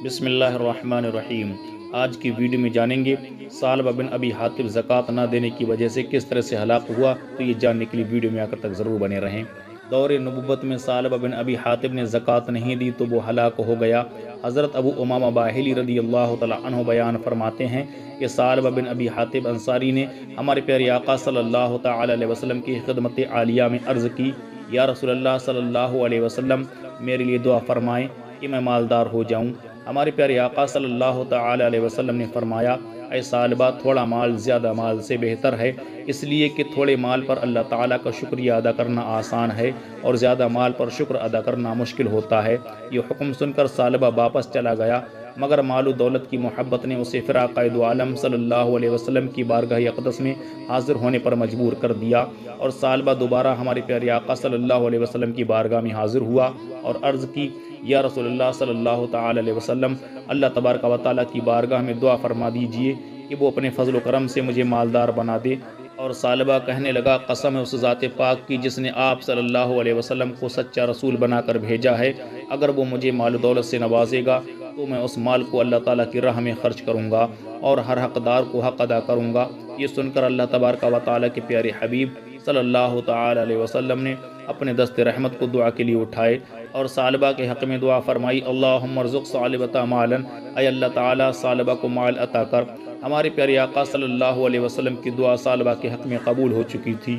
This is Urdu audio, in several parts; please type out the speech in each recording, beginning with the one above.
بسم اللہ الرحمن الرحیم۔ آج کی ویڈیو میں جانیں گے ثعلبہ بن ابی حاتب زکوٰۃ نہ دینے کی وجہ سے کس طرح سے ہلاک ہوا، تو یہ جاننے کے لیے ویڈیو میں آخر تک ضرور بنے رہیں۔ دور نبوت میں ثعلبہ بن ابی حاتب نے زکوٰۃ نہیں دی تو وہ ہلاک ہو گیا۔ حضرت ابو امامہ باہلی رضی اللہ تعالیٰ عنہ بیان فرماتے ہیں کہ ثعلبہ بن ابی حاتب انصاری نے ہمارے پیارے آقا صلی اللہ تعالیٰ علیہ وسلم کی خدمت عالیہ میں عرض کی، یا رسول اللہ صلی اللہ علیہ وسلم، میرے لیے دعا فرمائیں کہ میں مالدار ہو جاؤں۔ ہمارے پیارے آقا صلی اللہ تعالیٰ علیہ وسلم نے فرمایا، اے ثعلبہ، تھوڑا مال زیادہ مال سے بہتر ہے، اس لیے کہ تھوڑے مال پر اللہ تعالیٰ کا شکریہ ادا کرنا آسان ہے اور زیادہ مال پر شکر ادا کرنا مشکل ہوتا ہے۔ یہ حکم سن کر ثعلبہ واپس چلا گیا، مگر مال و دولت کی محبت نے اسے پھر آقا دو عالم صلی اللہ علیہ وسلم کی بارگاہ اقدس میں حاضر ہونے پر مجبور کر دیا، اور ثعلبہ دوبارہ ہمارے پیارے آقا صلی اللہ علیہ وسلم کی بارگاہ میں حاضر ہوا اور عرض کی، یا رسول اللہ صلی اللہ تعالی علیہ وسلم، اللہ تبارک و تعالیٰ کی بارگاہ میں دعا فرما دیجئے کہ وہ اپنے فضل و کرم سے مجھے مالدار بنا دے۔ اور ثعلبہ کہنے لگا، قسم ہے اس ذات پاک کی جس نے آپ صلی اللہ علیہ وسلم کو سچا رسول بنا کر بھیجا ہے، اگر وہ مجھے مال و دولت سے نوازے گا تو میں اس مال کو اللہ تعالیٰ کی راہ میں خرچ کروں گا اور ہر حقدار کو حق ادا کروں گا۔ یہ سن کر اللہ تبارک و تعالیٰ کے پیارے حبیب صلی اللہ تعالی علیہ وسلم نے اپنے دست رحمت کو دعا کے لیے اٹھائے اور ثعلبہ کے حق میں دعا فرمائی، اللہم ارزق ثعلبۃ مالا، اے اللہ تعالیٰ ثعلبہ کو مال عطا کر۔ ہمارے پیارے آقا صلی اللہ علیہ وسلم کی دعا ثعلبہ کے حق میں قبول ہو چکی تھی۔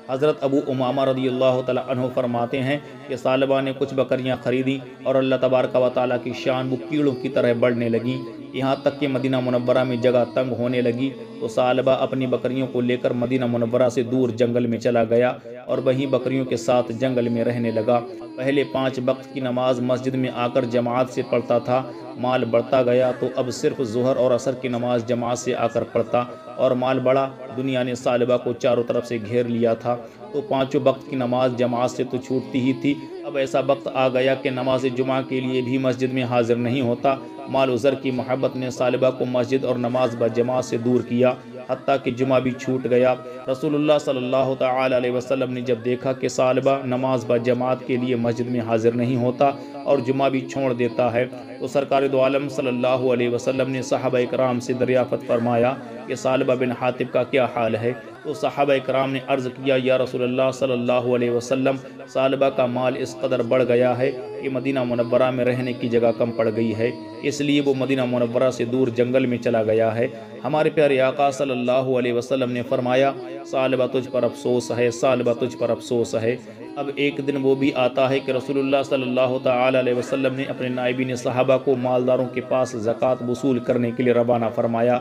حضرت ابو امامہ رضی اللہ تعالیٰ عنہ فرماتے ہیں کہ ثعلبہ نے کچھ بکریاں خریدیں اور اللہ تبارک و تعالیٰ کی شان وہ کیڑوں کی طرح بڑھنے لگیں، یہاں تک کہ مدینہ منورہ میں جگہ تنگ ہونے لگی تو ثعلبہ اپنی بکریوں کو لے کر مدینہ منورہ سے دور جنگل میں چلا گیا اور وہیں بکریوں کے ساتھ جنگل میں رہنے لگا۔ پہلے 5 وقت کی نماز مسجد میں آ کر جماعت سے پڑھتا تھا، مال بڑھتا گیا تو اب صرف ظہر اور عصر کی نماز جماعت سے آ کر پڑھتا، اور مال بڑھا، دنیا نے ثعلبہ کو چاروں طرف سے گھیر لیا تھا تو 5 وقت کی نماز جماعت سے تو چھوٹتی ہی تھی، اب ایسا وقت آ گیا کہ نماز جمعہ کے لیے بھی مسجد میں حاضر نہیں ہوتا۔ مال و زر کی محبت نے ثعلبہ کو مسجد اور نماز بجماعت سے دور کیا، حتیٰ کہ جمعہ بھی چھوٹ گیا۔ رسول اللہ صلی اللہ تعالی علیہ وسلم نے جب دیکھا کہ ثعلبہ نماز بجماعت کے لیے مسجد میں حاضر نہیں ہوتا اور جمعہ بھی چھوڑ دیتا ہے، تو سرکار دو عالم صلی اللہ علیہ وسلم نے صحابہ کرام سے دریافت فرمایا کہ ثعلبہ بن حاتب کا کیا حال ہے؟ تو صحابہ کرام نے عرض کیا، یا رسول اللہ صلی اللہ علیہ وسلم، ثعلبہ کا مال اس قدر بڑھ گیا ہے کہ مدینہ منورہ میں رہنے کی جگہ کم پڑ گئی ہے، اس لیے وہ مدینہ منورہ سے دور جنگل میں چلا گیا ہے۔ ہمارے پیارے آقا صلی اللہ علیہ وسلم نے فرمایا، ثعلبہ تجھ پر افسوس ہے، ثعلبہ تجھ پر افسوس ہے۔ اب ایک دن وہ بھی آتا ہے کہ رسول اللہ صلی اللہ تعالی علیہ وسلم نے اپنے نائبین صحابہ کو مالداروں کے پاس زکوٰۃ وصول کرنے کے لیے روانہ فرمایا۔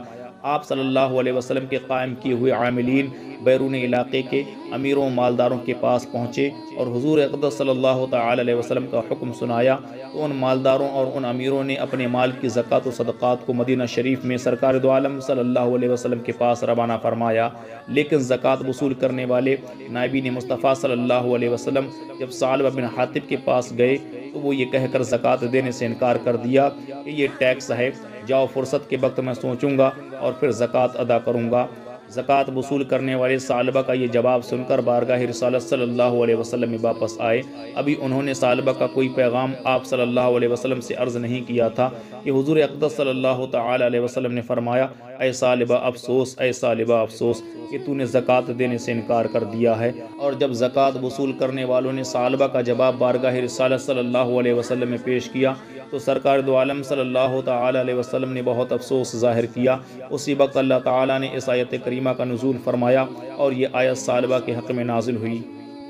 آپ صلی اللہ علیہ وسلم کے قائم کیے ہوئے عاملین بیرون علاقے کے امیروں مالداروں کے پاس پہنچے اور حضور اقدس صلی اللہ تعالی علیہ وسلم کا حکم سنایا تو ان مالداروں اور ان امیروں نے اپنے مال کی زکوٰۃ و صدقات کو مدینہ شریف میں سرکار دو عالم صلی اللہ علیہ وسلم کے پاس روانہ فرمایا، لیکن زکوٰۃ وصول کرنے والے نائبین مصطفیٰ صلی اللہ علیہ وسلم جب ثعلبہ بن حاتب کے پاس گئے تو وہ یہ کہہ کر زکوٰۃ دینے سے انکار کر دیا کہ یہ ٹیکس ہے، جاؤ فرصت کے وقت میں سوچوں گا اور پھر زکوٰۃ ادا کروں گا۔ زکوٰۃ وصول کرنے والے ثعلبہ کا یہ جواب سن کر بارگاہ رسالت صلی اللہ علیہ وسلم میں واپس آئے۔ ابھی انہوں نے ثعلبہ کا کوئی پیغام آپ صلی اللہ علیہ وسلم سے عرض نہیں کیا تھا کہ حضور اقدس صلی اللہ تعالی علیہ وسلم نے فرمایا، اے ثعلبہ افسوس، اے ثعلبہ افسوس کہ تو نے زکوٰۃ دینے سے انکار کر دیا ہے۔ اور جب زکوٰۃ وصول کرنے والوں نے ثعلبہ کا جواب بارگاہ رسالت صلی اللہ علیہ وسلم میں پیش کیا تو سرکار دو عالم صلی اللہ تعالی علیہ وسلم نے بہت افسوس ظاہر کیا۔ اسی وقت اللہ تعالیٰ نے اس آیت کریمہ کا نزول فرمایا اور یہ آیت ثعلبہ کے حق میں نازل ہوئی۔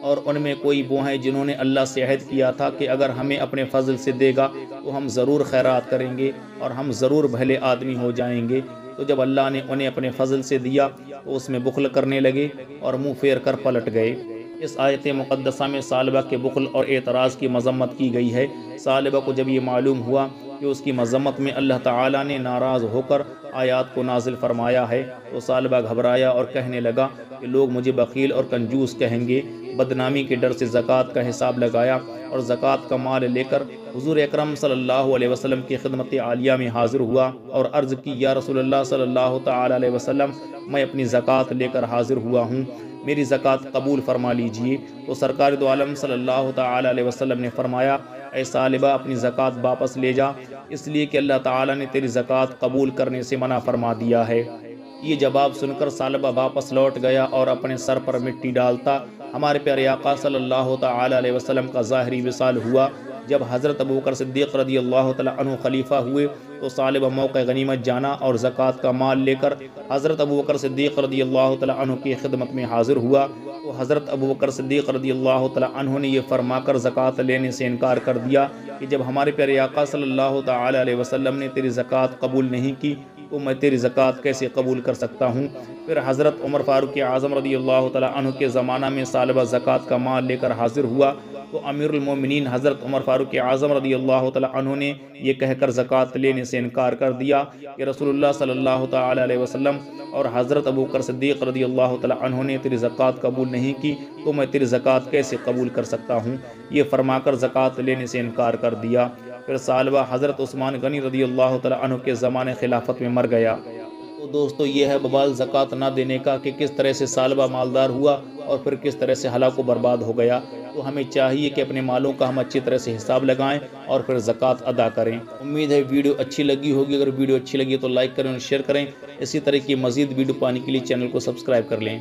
اور ان میں کوئی وہ ہیں جنہوں نے اللہ سے عہد کیا تھا کہ اگر ہمیں اپنے فضل سے دے گا تو ہم ضرور خیرات کریں گے اور ہم ضرور بھلے آدمی ہو جائیں گے، تو جب اللہ نے انہیں اپنے فضل سے دیا تو اس میں بخل کرنے لگے اور منہ پھیر کر پلٹ گئے۔ اس آیت مقدسہ میں ثعلبہ کے بخل اور اعتراض کی مذمت کی گئی ہے۔ ثعلبہ کو جب یہ معلوم ہوا کہ اس کی مذمت میں اللہ تعالیٰ نے ناراض ہو کر آیات کو نازل فرمایا ہے تو ثعلبہ گھبرایا اور کہنے لگا کہ لوگ مجھے بخیل اور کنجوس کہیں گے۔ بدنامی کے ڈر سے زکوٰۃ کا حساب لگایا اور زکوٰۃ کا مال لے کر حضور اکرم صلی اللہ علیہ وسلم کی خدمت عالیہ میں حاضر ہوا اور عرض کی، یا رسول اللہ صلی اللہ تعالی علیہ وسلم، میں اپنی زکوٰۃ لے کر حاضر ہوا ہوں۔ میری زکوٰۃ قبول فرما لیجئے۔ تو سرکار دو عالم صلی اللہ تعالی علیہ وسلم نے فرمایا اے ثعلبہ اپنی زکوٰۃ واپس لے جا، اس لیے کہ اللہ تعالیٰ نے تیری زکوٰۃ قبول کرنے سے منع فرما دیا ہے۔ یہ جواب سن کر ثعلبہ واپس لوٹ گیا اور اپنے سر پر مٹی ڈالتا۔ ہمارے پیارے آقا صلی اللہ تعالی علیہ وسلم کا ظاہری وصال ہوا۔ جب حضرت ابوبکر صدیق رضی اللہ تعالی عنہ خلیفہ ہوئے تو ثعلبہ موقع غنیمت جانا اور زکوٰۃ کا مال لے کر حضرت ابوبکر صدیق رضی اللہ تعالی عنہ کی خدمت میں حاضر ہوا۔ تو حضرت ابوبکر صدیق رضی اللہ تعالی عنہ نے یہ فرما کر زکوٰۃ لینے سے انکار کر دیا کہ جب ہمارے پیارے آقا صلی اللہ تعالی علیہ وسلم نے تیری زکوٰۃ قبول نہیں کی تو میں تیری زکوٰۃ کیسے قبول کر سکتا ہوں۔ پھر حضرت عمر فاروق اعظم رضی اللہ تعالی عنہ کے زمانہ میں ثعلبہ زکوٰۃ کا مال لے کر حاضر ہوا تو امیر المومنین حضرت عمر فاروق اعظم رضی اللہ تعالی عنہ نے یہ کہہ کر زکوٰۃ لینے سے انکار کر دیا کہ رسول اللہ صلی اللہ تعالی علیہ وسلم اور حضرت ابوبکر صدیق رضی اللہ تعالی عنہ نے تیری زکوٰۃ قبول نہیں کی تو میں تیری زکوٰۃ کیسے قبول کر سکتا ہوں۔ یہ فرما کر زکوٰۃ لینے سے انکار کر دیا۔ پھر ثعلبہ حضرت عثمان غنی رضی اللہ تعالی عنہ کے زمانے خلافت میں مر گیا۔ تو دوستو یہ ہے ببال زکوٰۃ نہ دینے کا کہ کس طرح سے ثعلبہ مالدار ہوا اور پھر کس طرح سے ہلاک و برباد ہو گیا۔ تو ہمیں چاہیے کہ اپنے مالوں کا ہم اچھی طرح سے حساب لگائیں اور پھر زکوٰۃ ادا کریں۔ امید ہے ویڈیو اچھی لگی ہوگی، اگر ویڈیو اچھی لگی تو لائک کریں اور شیئر کریں۔ اسی طرح کی مزید ویڈیو پانے کے لیے چینل کو سبسکرائب کر لیں۔